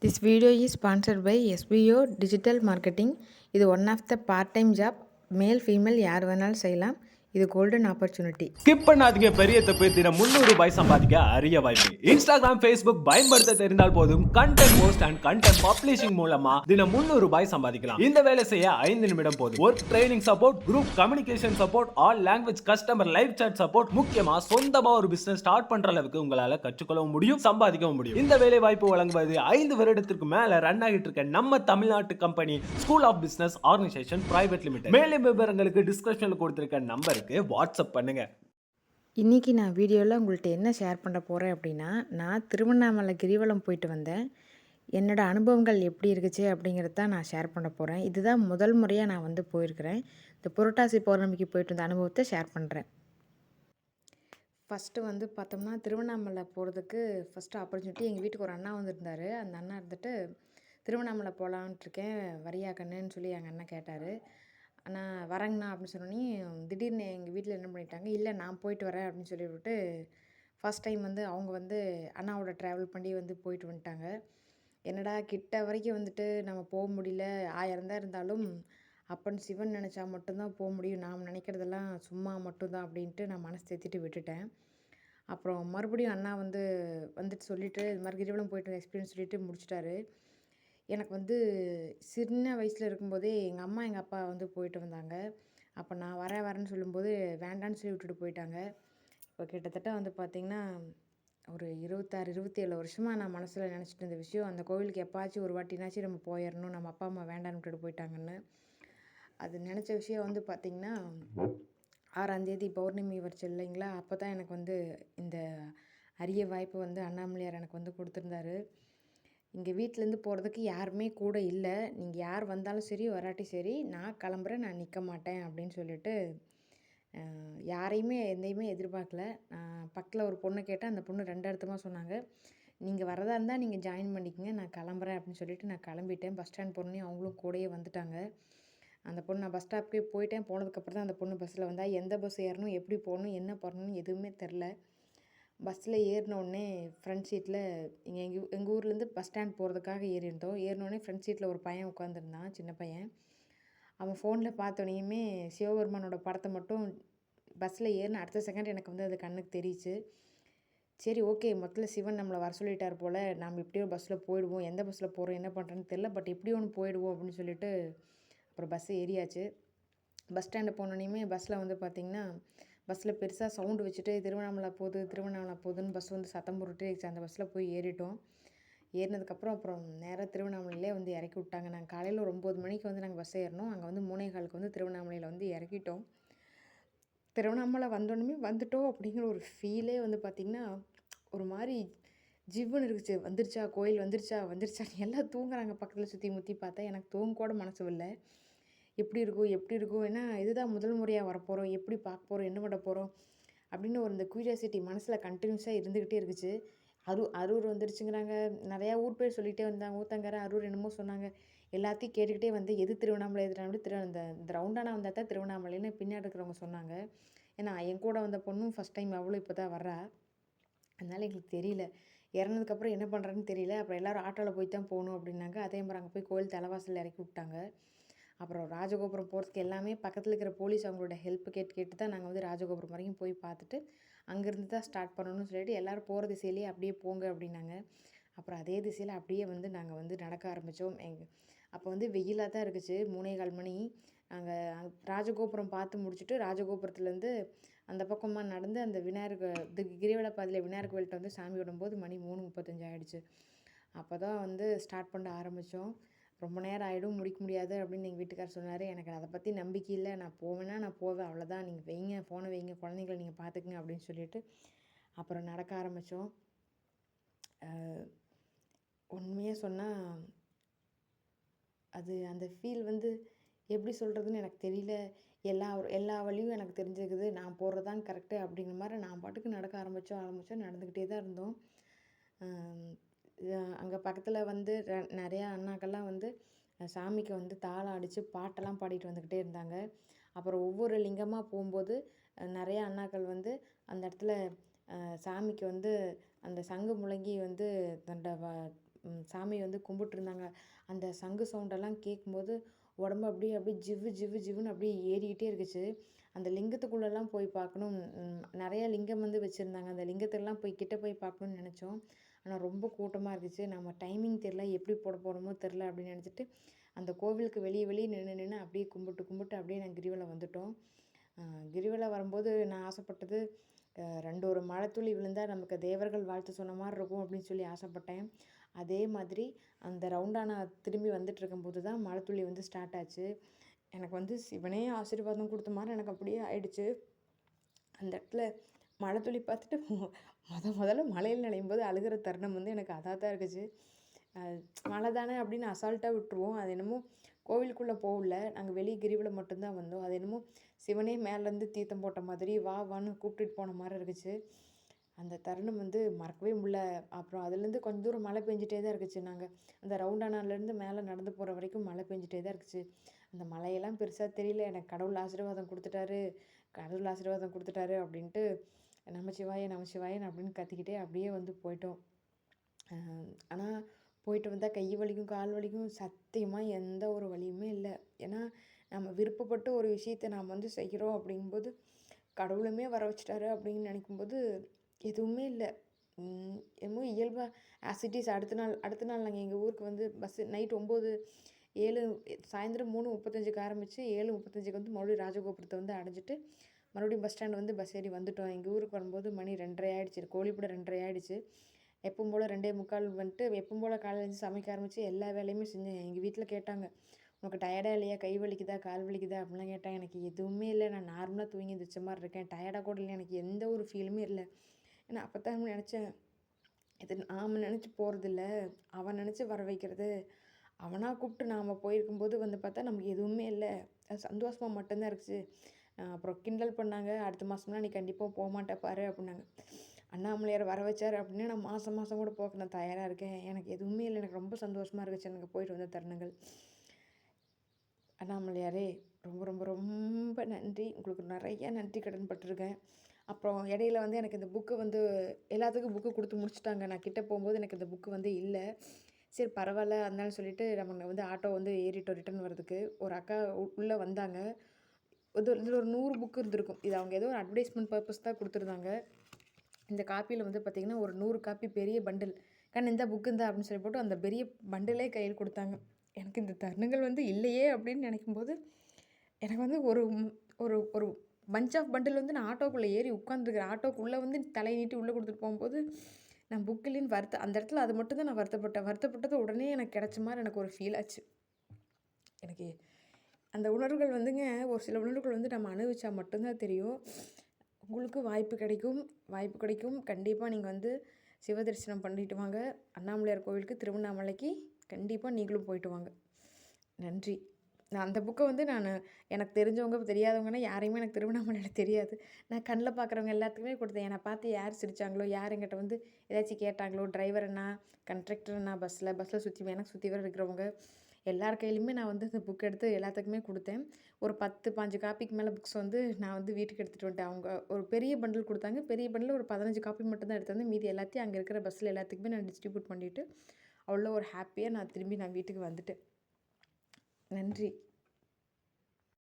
This video is sponsored by SBO Digital Marketing. இது one of the part time job. Male female யார் வேணாலும் செய்யலாம். இது golden opportunity. Skip பண்ணாதீங்க. பெரிய தப்பு. தினம் 300 ரூபாய் சம்பாதிக்க அரிய வாய்ப்பு. இன்ஸ்டாகிராம், ஃபேஸ்புக் பயன்படுத்த தெரிந்தால் போதும் content post and content publishing மூலமா தினம் 300 ரூபாய் சம்பாதிக்கலாம். இந்த வேலை செய்ய 5 நிமிடம் போதும். Work training support, group communication support, all language customer live chat support, முக்கியமா சொந்தமா ஒரு பிசினஸ் ஸ்டார்ட் பண்ற அளவுக்கு உங்களால கற்றுக்கொள்ளவும் முடியும், சம்பாதிக்கவும் முடியும். இந்த வேலை வாய்ப்பு வழங்குவது 5 வருடத்திற்கு மேல ரன் ஆகிட்டு இருக்க நம்ம தமிழ்நாட்டு company school of business organisation private limited. மேலும் விவரங்களுக்கு டிஸ்கிரிப்ஷன்ல கொடுத்திருக்க நம்பருக்கு வாட்ஸ்அப் பண்ணுங்க. இன்றைக்கி நான் வீடியோவில் உங்கள்கிட்ட என்ன ஷேர் பண்ண போகிறேன் அப்படின்னா, நான் திருவண்ணாமலை கிரிவலம் போயிட்டு வந்தேன். என்னோடய அனுபவங்கள் எப்படி இருக்குச்சு அப்படிங்கிறது தான் நான் ஷேர் பண்ண போகிறேன். இதுதான் முதல் முறையாக நான் வந்து போயிருக்கிறேன். இந்த புரட்டாசி பௌர்ணமிக்கு போயிட்டு வந்த அனுபவத்தை ஷேர் பண்ணுறேன். ஃபஸ்ட்டு வந்து பார்த்தோம்னா, திருவண்ணாமலை போகிறதுக்கு ஃபஸ்ட்டு ஆப்பர்ச்சுனிட்டி எங்கள் வீட்டுக்கு ஒரு அண்ணா வந்திருந்தார். அந்த அண்ணா இருந்துட்டு திருவண்ணாமலை போகலான்ட்ருக்கேன், வரியா கண்ணுன்னு சொல்லி எங்கள் அண்ணன் கேட்டார். அண்ணா வரேங்கண்ணா அப்படின்னு சொன்னோன்னே, திடீர்னு எங்கள் வீட்டில் என்ன பண்ணிட்டாங்க, இல்லை நான் போயிட்டு வரேன் அப்படின்னு சொல்லிவிட்டு ஃபஸ்ட் டைம் வந்து அவங்க வந்து அண்ணாவோட ட்ராவல் பண்ணி வந்து போயிட்டு வந்துட்டாங்க. என்னடா கிட்ட வரைக்கும் வந்துட்டு நம்ம போக முடியல, 1000 தான் இருந்தாலும் அப்பன் சிவன் நினச்சா மட்டும்தான் போக முடியும், நாம் நினைக்கிறதெல்லாம் சும்மா மட்டும்தான் அப்படின்ட்டு நான் மனசு தேத்திட்டு விட்டுட்டேன். அப்புறம் மறுபடியும் அண்ணா வந்துட்டு சொல்லிவிட்டு இது மாதிரி கிரிவலம் போயிட்டு எக்ஸ்பீரியன்ஸ் சொல்லிவிட்டு முடிச்சிட்டாரு. எனக்கு வந்து சின்ன வயசில் இருக்கும்போதே எங்கள் அம்மா எங்கள் அப்பா வந்து போயிட்டு வந்தாங்க. அப்போ நான் வரேன்னு சொல்லும்போது வேண்டான்னு சொல்லி விட்டுட்டு போயிட்டாங்க. இப்போ கிட்டத்தட்ட வந்து பார்த்திங்கன்னா ஒரு 26, 27 வருஷமாக நான் மனசில் நினச்சிட்டு இருந்த விஷயம், அந்த கோவிலுக்கு எப்போயாச்சும் ஒரு வாட்டினாச்சும் நம்ம போயிடணும், நம்ம அப்பா அம்மா வேண்டான்னு விட்டுட்டு போயிட்டாங்கன்னு. அது நினச்ச விஷயம் வந்து பார்த்திங்கன்னா 6ஆம் தேதி பௌர்ணமி வருச்சு இல்லைங்களா, அப்போ தான் எனக்கு வந்து இந்த அரிய வாய்ப்பு வந்து அண்ணாமலையார் எனக்கு வந்து கொடுத்துருந்தாரு. இங்கே வீட்டிலேருந்து போகிறதுக்கு யாருமே கூட இல்லை. நீங்கள் யார் வந்தாலும் சரி வராட்டி சரி நான் கிளம்புறேன், நான் நிற்க மாட்டேன் அப்படின்னு சொல்லிட்டு யாரையுமே எந்தையுமே எதிர்பார்க்கல. பக்கத்தில் ஒரு பொண்ணு கேட்டால் அந்த பொண்ணு 2 அர்த்தமாக சொன்னாங்க. நீங்கள் வரதா இருந்தால் நீங்கள் ஜாயின் பண்ணிக்கங்க, நான் கிளம்புறேன் அப்படின்னு சொல்லிட்டு நான் கிளம்பிட்டேன். பஸ் ஸ்டாண்ட் போனோடனே அவங்களும் கூடயே வந்துட்டாங்க. அந்த பொண்ணு நான் பஸ் ஸ்டாப்புக்கே போயிட்டேன். போனதுக்கப்புறம் தான் அந்த பொண்ணு பஸ்ஸில் வந்தா. எந்த பஸ் ஏறணும், எப்படி போகணும், என்ன பண்ணணும்னு எதுவுமே தெரில. பஸ்ஸில் ஏறினோடனே ஃப்ரண்ட் சீட்டில் எங்கள் ஊர்லேருந்து பஸ் ஸ்டாண்ட் போகிறதுக்காக ஏறியிருந்தோம். ஏறினோடனே ஃப்ரண்ட் சீட்டில் ஒரு பையன் உட்காந்துருந்தான், சின்ன பையன். அவன் ஃபோனில் பார்த்தோனையுமே சிவபெருமானோட படத்தை மட்டும் பஸ்ஸில் ஏறின அடுத்த செகண்ட் எனக்கு வந்து அது கண்ணுக்கு தெரியுச்சு. சரி ஓகே, மொத்தத்தில் சிவன் நம்மளை வர சொல்லிட்டார் போல், நம்ம எப்படியோ பஸ்ஸில் போயிடுவோம், எந்த பஸ்ஸில் போகிறோம் என்ன பண்ணுறேன்னு தெரில, பட் எப்படியோ ஒன்று போயிடுவோம் அப்படின்னு சொல்லிட்டு அப்புறம் பஸ்ஸு ஏறியாச்சு. பஸ் ஸ்டாண்டு போனோடனையுமே பஸ்ஸில் வந்து பார்த்திங்கன்னா பஸ்ஸில் பெருசாக சவுண்டு வச்சுட்டு திருவண்ணாமலை போகுதுன்னு பஸ் வந்து சத்தம் போட்டுட்டு அந்த பஸ்ஸில் போய் ஏறிட்டோம். ஏறினதுக்கப்புறம் அப்புறம் நேராக திருவண்ணாமலையிலே வந்து இறக்கி விட்டாங்க. நாங்கள் காலையில் ஒரு 9 மணிக்கு வந்து நாங்கள் பஸ் ஏறினோம். அங்கே வந்து 3:15க்கு வந்து திருவண்ணாமலையில் வந்து இறக்கிட்டோம். திருவண்ணாமலை வந்தோடனே வந்துட்டோம் அப்படிங்கிற ஒரு ஃபீலே வந்து பார்த்திங்கன்னா ஒரு மாதிரி ஜிவ்வுன்னு இருந்துச்சு. வந்துருச்சா கோயில், வந்துருச்சான்னு எல்லாம் தூங்குறாங்க. பக்கத்தில் சுற்றி முற்றி பார்த்தா எனக்கு தூங்க கூட மனசு இல்லை. எப்படி இருக்கும் ஏன்னா இதுதான் முதல் முறையாக வரப்போகிறோம், எப்படி பார்க்க போகிறோம், என்ன பண்ண போகிறோம் அப்படின்னு ஒரு இந்த க்யூரியாசிட்டி மனசில் கண்டினியூஸாக இருந்துக்கிட்டே இருந்துச்சு. அரூர் வந்துருச்சுங்கிறாங்க, நிறையா ஊர் பேர் சொல்லிகிட்டே வந்தாங்க. ஊத்தங்கரை, அரூர் என்னமோ சொன்னாங்க. எல்லாத்தையும் கேட்டுக்கிட்டே வந்து எது திருவண்ணாமலை இந்த ரவுண்டானா வந்தால் தான் திருவண்ணாமலைன்னு பின்னாடி இருக்கிறவங்க சொன்னாங்க. ஏன்னா என் கூட வந்த பொண்ணும் ஃபஸ்ட் டைம் அவளும் இப்போ தான் வர்றா. அதனால் எங்களுக்கு தெரியல. இறந்ததுக்கப்புறம் என்ன பண்ணுறேன்னு தெரியல. அப்புறம் எல்லோரும் ஆட்டோவில் போய் தான் போகணும் அப்படின்னாங்க. அதே மாதிரி அங்கே போய் கோயில் தலைவாசலில் இறக்கி விட்டாங்க. அப்புறம் ராஜகோபுரம் போகிறதுக்கு எல்லாமே பக்கத்தில் இருக்கிற போலீஸ் அவங்களோட ஹெல்ப் கேட்டு தான் நாங்கள் வந்து ராஜகோபுரம் வரைக்கும் போய் பார்த்துட்டு அங்கேருந்து தான் ஸ்டார்ட் பண்ணணும்னு சொல்லிட்டு எல்லோரும் போகிற திசையிலேயே அப்படியே போங்க அப்படின்னாங்க. அப்புறம் அதே திசையில் அப்படியே வந்து நாங்கள் வந்து நடக்க ஆரம்பித்தோம். அப்போ வந்து வெயிலாக தான் இருந்துச்சு. 3:15 மணி. நாங்கள் ராஜகோபுரம் பார்த்து முடிச்சுட்டு ராஜகோபுரத்துலேருந்து அந்த பக்கமாக நடந்து அந்த கிரிவல பாதையில் விநாயகர் கோயில்கிட்ட வந்து சாமி விடும்போது மணி 3:35 ஆகிடுச்சு. அப்போ தான் வந்து ஸ்டார்ட் பண்ண ஆரம்பித்தோம். ரொம்ப நேரம் ஆகிடும், முடிக்க முடியாது அப்படின்னு எங்கள் வீட்டுக்காரர் சொன்னார். எனக்கு அதை பற்றி நம்பிக்கை இல்லை, நான் போவேன்னா நான் போவேன், அவ்வளோதான், நீங்கள் வைங்க, ஃபோனை வைங்க, குழந்தைங்களை நீங்கள் பார்த்துக்குங்க அப்படின்னு சொல்லிட்டு அப்புறம் நடக்க ஆரம்பித்தோம். உண்மையாக சொன்னால் அது அந்த ஃபீல் வந்து எப்படி சொல்கிறதுன்னு எனக்கு தெரியல. எல்லா வழியும் எனக்கு தெரிஞ்சுக்குது, நான் போகிறது தான் கரெக்டு அப்படிங்கிற மாதிரி நான் பாட்டுக்கு நடக்க ஆரம்பித்தோம். நடந்துக்கிட்டே தான் இருந்தோம். அங்கே பக்கத்தில் வந்து நிறையா அண்ணாக்கள்லாம் வந்து சாமிக்கு வந்து தாளம் அடித்து பாட்டெல்லாம் பாடிட்டு வந்துக்கிட்டே இருந்தாங்க. அப்புறம் ஒவ்வொரு லிங்கமாக போகும்போது நிறையா அண்ணாக்கள் வந்து அந்த இடத்துல சாமிக்கு வந்து அந்த சங்கு முழங்கி வந்து தன்னோட சாமியை வந்து கும்பிட்டுருந்தாங்க. அந்த சங்கு சவுண்டெல்லாம் கேட்கும்போது உடம்பு அப்படியே அப்படியே ஜிவ்வு ஜிவ்வு ஜிவ்வுன்னு அப்படியே ஏறிக்கிட்டே இருந்துச்சு. அந்த லிங்கத்துக்குள்ளெல்லாம் போய் பார்க்கணும். நிறையா லிங்கம் வந்து வச்சுருந்தாங்க. அந்த லிங்கத்தெல்லாம் போய் கிட்ட போய் பார்க்கணும்னு நினச்சோம். ஆனால் ரொம்ப கூட்டமாக இருந்துச்சு. நம்ம டைமிங் தெரில, எப்படி போட போகிறோமோ தெரில அப்படின்னு நினச்சிட்டு அந்த கோவிலுக்கு வெளியே வெளியே நின்று அப்படியே கும்பிட்டு கும்பிட்டு அப்படியே நாங்கள் கிரிவலம் வந்துட்டோம். கிரிவலம் வரும்போது நான் ஆசைப்பட்டது 2 ஒரு மழைத்துளி விழுந்தா நமக்கு தேவர்கள் வாழ்த்து சொன்ன மாதிரி இருக்கும் அப்படின்னு சொல்லி ஆசைப்பட்டேன். அதே மாதிரி அந்த ரவுண்டானா திரும்பி வந்துட்டு இருக்கும்போது தான் மழைத்துளி வந்து ஸ்டார்ட் ஆச்சு. எனக்கு வந்து சிவனே ஆசீர்வாதம் கொடுத்த மாதிரி எனக்கு அப்படியே ஆயிடுச்சு. அந்த இடத்துல மழைத்துளி பார்த்துட்டு முதல்ல மழையில் நனையும் போது அழுகிற தருணம் வந்து எனக்கு அதாக தான் இருந்துச்சு. மழை தானே அப்படின்னு அசால்ட்டாக விட்டுருவோம். அது என்னமோ கோவிலுக்குள்ளே போகல, நாங்கள் வெளியே கிரிவலம் மட்டும்தான் வந்தோம். அது என்னமோ சிவனே மேலேருந்து தீர்த்தம் போட்ட மாதிரி வா வான்னு கூப்பிட்டுட்டு போன மாதிரி இருந்துச்சு. அந்த தருணம் வந்து மறக்கவே முடியல. அப்புறம் அதுலேருந்து கொஞ்சம் தூரம் மழை பெஞ்சிட்டே தான் இருந்துச்சு. நாங்கள் அந்த ரவுண்டானாலேருந்து மேலே நடந்து போகிற வரைக்கும் மழை பெஞ்சிட்டே தான் இருந்துச்சு. அந்த மழையெல்லாம் பெருசாக தெரியல. எனக்கு கடவுள் ஆசீர்வாதம் கொடுத்துட்டாரு, கடவுள் ஆசீர்வாதம் கொடுத்துட்டாரு அப்படின்ட்டு நமச்சிவாய நமச்சிவாயன்னு அப்படின்னு கத்திக்கிட்டே அப்படியே வந்து போயிட்டோம். ஆனால் போயிட்டு வந்தால் கை வலிக்கும், கால் வலிக்கும். சத்தியமாக எந்த ஒரு வலியுமே இல்லை. ஏன்னா நம்ம விருப்பப்பட்டு ஒரு விஷயத்தை நாம் வந்து செய்கிறோம் அப்படிங்கும்போது கடவுளுமே வர வச்சுட்டாரு அப்படின்னு நினைக்கும்போது எதுவுமே இல்லை. என்னமோ இயல்பாக ஆசிட்டிஸ். அடுத்த நாள் நாங்கள் எங்கள் ஊருக்கு வந்து பஸ்ஸு நைட் 7 சாயந்தரம் 3:35க்கு ஆரம்பித்து 7:35க்கு வந்து மறுபடியும் ராஜகோபுரத்தை வந்து அடைஞ்சிட்டு மறுபடியும் பஸ் ஸ்டாண்ட் வந்து பஸ் ஏறி வந்துட்டோம். எங்கள் ஊருக்கு வரும்போது மணி 2:30 ஆகிடுச்சு. கோழிப்பூட 2:30 ஆகிடுச்சு. எப்பவும் போல் 2:45 வந்துட்டு எப்பவும் போல் காலையில் எழுந்து சமைக்க ஆரம்பித்து எல்லா வேலையுமே செஞ்சேன். எங்கள் வீட்டில் கேட்டாங்க, உனக்கு டயர்டாக இல்லையா, கை வலிக்குதா, கால் வலிக்குதா அப்படிலாம் கேட்டாங்க. எனக்கு எதுவுமே இல்லை, நான் நார்மலாக தூங்கி எந்திரிச்ச மாதிரி இருக்கேன், டயர்டாக கூட இல்லை, எனக்கு எந்த ஒரு ஃபீலுமே இல்லை. ஏன்னா அப்போ தான் நினச்சேன், இது நாம் நினச்சி போகிறதில்ல, அவன் நினச்சி வர வைக்கிறது. அவனாக கூப்பிட்டு நாம் போயிருக்கும்போது வந்து பார்த்தா நமக்கு எதுவுமே இல்லை, சந்தோஷமாக மட்டும்தான் இருந்துச்சு. அப்புறம் கிண்டல் பண்ணாங்க, அடுத்த மாதம்லாம் நீ கண்டிப்பாக போக மாட்டே பாரு அப்படின்னாங்க. அண்ணாமலையார் வர வச்சார் அப்படின்னு நான் மாதம் கூட போக நான் தயாராக இருக்கேன். எனக்கு எதுவுமே இல்லை, எனக்கு ரொம்ப சந்தோஷமாக இருந்துச்சு எனக்கு போயிட்டு வந்த தருணங்கள். அண்ணாமலையாரே ரொம்ப ரொம்ப ரொம்ப நன்றி. உங்களுக்கு நிறைய நன்றி கடன் பட்டிருக்கேன். அப்புறம் இடையில வந்து எனக்கு இந்த புக்கு வந்து எல்லாத்துக்கும் புக்கு கொடுத்து முடிச்சுட்டாங்க. நான் கிட்டே போகும்போது எனக்கு இந்த புக்கு வந்து இல்லை. சரி பரவாயில்ல அதனால சொல்லிவிட்டு நம்ம வந்து ஆட்டோ வந்து ஏறிட்டோம் ரிட்டன் வர்றதுக்கு. ஒரு அக்கா உள்ளே வந்தாங்க. இதில் ஒரு 100 புக்கு இருந்திருக்கும். இது அவங்க ஏதோ ஒரு அட்வர்டைஸ்மெண்ட் பர்பஸ் தான் கொடுத்துருந்தாங்க. இந்த காப்பியில் வந்து பார்த்திங்கன்னா ஒரு 100 காப்பி பெரிய பண்டில். இந்த புக்கு இருந்தா அப்படின்னு சொல்லி போட்டு அந்த பெரிய பண்டிலே கையில் கொடுத்தாங்க. எனக்கு இந்த தருணங்கள் வந்து இல்லையே அப்படின்னு நினைக்கும்போது எனக்கு வந்து ஒரு ஒரு ஒரு பஞ்ச் ஆஃப் பண்டில் வந்து நான் ஆட்டோக்குள்ளே ஏறி உட்காந்துருக்கிறேன். ஆட்டோக்குள்ளே வந்து தலை நீட்டி உள்ளே கொடுத்துட்டு போகும்போது நான் புக் இல்லைன்னு அந்த இடத்துல அது மட்டும் தான் நான் வருத்தப்பட்டது உடனே எனக்கு கிடைச்ச மாதிரி எனக்கு ஒரு ஃபீல் ஆச்சு. எனக்கு அந்த உணர்வுகள் வந்துங்க, ஒரு சில உணர்வுகள் வந்து நம்ம அனுபவிச்சா மட்டும்தான் தெரியும். உங்களுக்கு வாய்ப்பு கிடைக்கும். கண்டிப்பாக நீங்கள் வந்து சிவ தரிசனம் பண்ணிட்டு வாங்க. அண்ணாமலையார் கோவிலுக்கு திருவண்ணாமலைக்கு கண்டிப்பாக நீங்களும் போயிட்டு வாங்க. நன்றி. நான் அந்த புக்கை வந்து எனக்கு தெரிஞ்சவங்க தெரியாதவங்கன்னா யாரையுமே எனக்கு திருவண்ணாமலையில் தெரியாது. நான் கண்ணில் பார்க்குறவங்க எல்லாத்துக்குமே கொடுத்தேன். என்னை பார்த்து யார் சிரித்தாங்களோ, யார் என்கிட்ட வந்து ஏதாச்சும் கேட்டாங்களோ, டிரைவர் அண்ணா, கண்ட்ரக்டர் அண்ணா, பஸ்ஸில் சுற்றி எனக்கு சுற்றி வர இருக்கிறவங்க எல்லார் கையிலையுமே நான் வந்து இந்த புக் எடுத்து எல்லாத்துக்குமே கொடுத்தேன். ஒரு 10, 15 காப்பிக்கு மேலே புக்ஸ் வந்து நான் வந்து வீட்டுக்கு எடுத்துகிட்டு வந்துட்டேன். அவங்க ஒரு பெரிய பண்டில் கொடுத்தாங்க. பெரிய பண்டில் ஒரு 15 காப்பி மட்டும் தான் எடுத்து வந்து மீதி எல்லாத்தையும் அங்கே இருக்கிற பஸ்ஸில் எல்லாத்துக்குமே நான் டிஸ்ட்ரிபியூட் பண்ணிவிட்டு அவ்வளோ ஒரு ஹாப்பியாக நான் திரும்பி வீட்டுக்கு வந்துட்டேன். நன்றி.